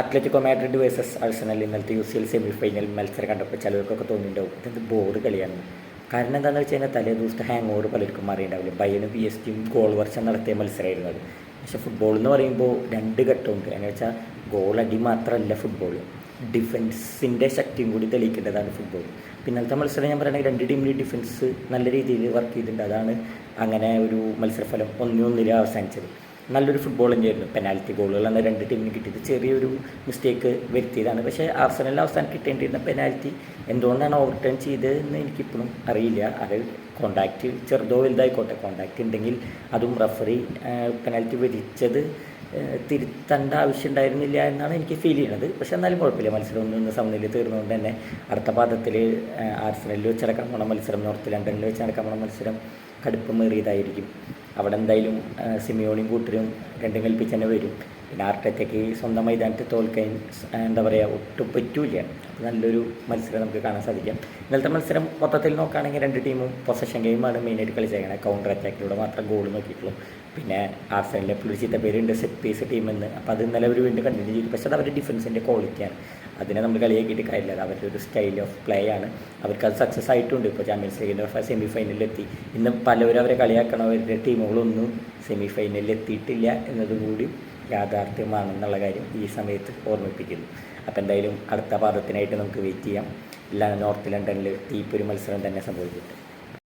Atletico Madrid versus Arsenal ഇന്നലത്തെ UCL semi final മത്സരം കണ്ടപ്പോൾ ചിലവർക്കൊക്കെ തോന്നിയിട്ടുണ്ടാവും ഇതെന്ത് ബോറ് കളിയാണ്. കാരണം എന്താണെന്ന് വെച്ച് കഴിഞ്ഞാൽ തലേ ദിവസത്തെ ഹാങ് ഓവർ പലർക്കും മാറിയിട്ടുണ്ടാവില്ല. ബയനും PSG ഗോൾ വർഷം നടത്തിയ മത്സരമായിരുന്നു അത്. പക്ഷേ ഫുട്ബോൾ എന്ന് പറയുമ്പോൾ രണ്ട് ഘട്ടമുണ്ട്. എന്ന് വെച്ചാൽ ഗോൾ അടി മാത്രമല്ല ഫുട്ബോൾ, ഡിഫൻസിൻ്റെ ശക്തിയും കൂടി തെളിയിക്കേണ്ടതാണ് ഫുട്ബോൾ. പിന്നത്തെ മത്സരം ഞാൻ പറയുകയാണെങ്കിൽ രണ്ട് ടീമിൻ്റെ ഡിഫൻസ് നല്ല രീതിയിൽ വർക്ക് ചെയ്തിട്ടുണ്ട്. അതാണ് അങ്ങനെ ഒരു മത്സരഫലം 1-1 അവസാനിച്ചത്. നല്ലൊരു ഫുട്ബോൾ തന്നെയായിരുന്നു. പെനാൽറ്റി ഗോളുകളാണ് രണ്ട് ടീമിന് കിട്ടിയത്. ചെറിയൊരു മിസ്റ്റേക്ക് വരുത്തിയതാണ്. പക്ഷേ ആർസണലിന് അവസാനം കിട്ടേണ്ടിയിരുന്ന പെനാൽറ്റി എന്തുകൊണ്ടാണ് ഓവർടേൺ ചെയ്തതെന്ന് എനിക്കിപ്പോഴും അറിയില്ല. അത് കോണ്ടാക്റ്റ് ചെറുതോ വലുതായിക്കോട്ടെ, കോണ്ടാക്റ്റ് ഉണ്ടെങ്കിൽ അതും റഫറി പെനാൽറ്റി വിധിച്ചത് തിരുത്തേണ്ട ആവശ്യം ഉണ്ടായിരുന്നില്ല എന്നാണ് എനിക്ക് ഫീൽ ചെയ്യുന്നത്. പക്ഷേ എന്നാലും കുഴപ്പമില്ല. മത്സരം 1-1 സമനിലയിൽ തീർന്നുകൊണ്ട് തന്നെ അടുത്ത പാദത്തിൽ ആർസണലിൽ വെച്ച് നടക്കാൻ പോണ മത്സരം, നോർത്ത് ലണ്ടനിൽ വെച്ച് നടക്കാൻ പോണ മത്സരം കടുപ്പമേറിയതായിരിക്കും. അവിടെ എന്തായാലും സിമിയോണിയും കൂട്ടരും രണ്ടും കൽപ്പിച്ച് തന്നെ വരും. പിന്നെ ആർട്ടറ്റയ്ക്ക് സ്വന്തം മൈതാനത്ത് തോൽക്കാൻ എന്താ പറയുക ഒട്ടും പറ്റൂല. അപ്പോൾ നല്ലൊരു മത്സരം നമുക്ക് കാണാൻ സാധിക്കാം. ഇന്നലത്തെ മത്സരം മൊത്തത്തിൽ നോക്കുകയാണെങ്കിൽ രണ്ട് ടീമും പൊസഷൻ ഗെയിമാണ് മെയിനായിട്ട് കളിച്ചേക്കണത്. കൗണ്ടർ അറ്റാക്കിലൂടെ മാത്രം ഗോൾ നോക്കിയിട്ടുള്ളൂ. പിന്നെ ആർസണലിൻ്റെ എപ്പോഴും ചീത്ത പേരുണ്ട് സെറ്റ് പീസ് ടീമെന്ന്. അപ്പോൾ അത് ഇന്നലെ അവർ വീണ്ടും കണ്ടിന്യൂ ചെയ്തു. പക്ഷേ അത് അവരുടെ ഡിഫൻസിൻ്റെ ക്വാളിറ്റിയാണ്. അതിനെ നമ്മൾ കളിയാക്കിയിട്ട് കാര്യമില്ല. അത് അവരുടെ ഒരു സ്റ്റൈൽ ഓഫ് പ്ലേ ആണ്. അവർക്കത് സക്സസ് ആയിട്ടുണ്ട്. ഇപ്പോൾ ചാമ്പ്യൻസ് ലീഗിൻ്റെ സെമി ഫൈനലിലെത്തി. ഇന്ന് പലവരും അവരെ കളിയാക്കണം. അവരുടെ ടീമുകളൊന്നും സെമി ഫൈനലിൽ എത്തിയിട്ടില്ല എന്നതുകൂടി യാഥാർത്ഥ്യമാണെന്നുള്ള കാര്യം ഈ സമയത്ത് ഓർമ്മിപ്പിക്കുന്നു. അപ്പോൾ എന്തായാലും അടുത്ത പാദത്തിനായിട്ട് നമുക്ക് വെയിറ്റ് ചെയ്യാം. നോർത്ത് ലണ്ടനിൽ തീപ്പൊരു മത്സരം തന്നെ സംഭവിച്ചിട്ട്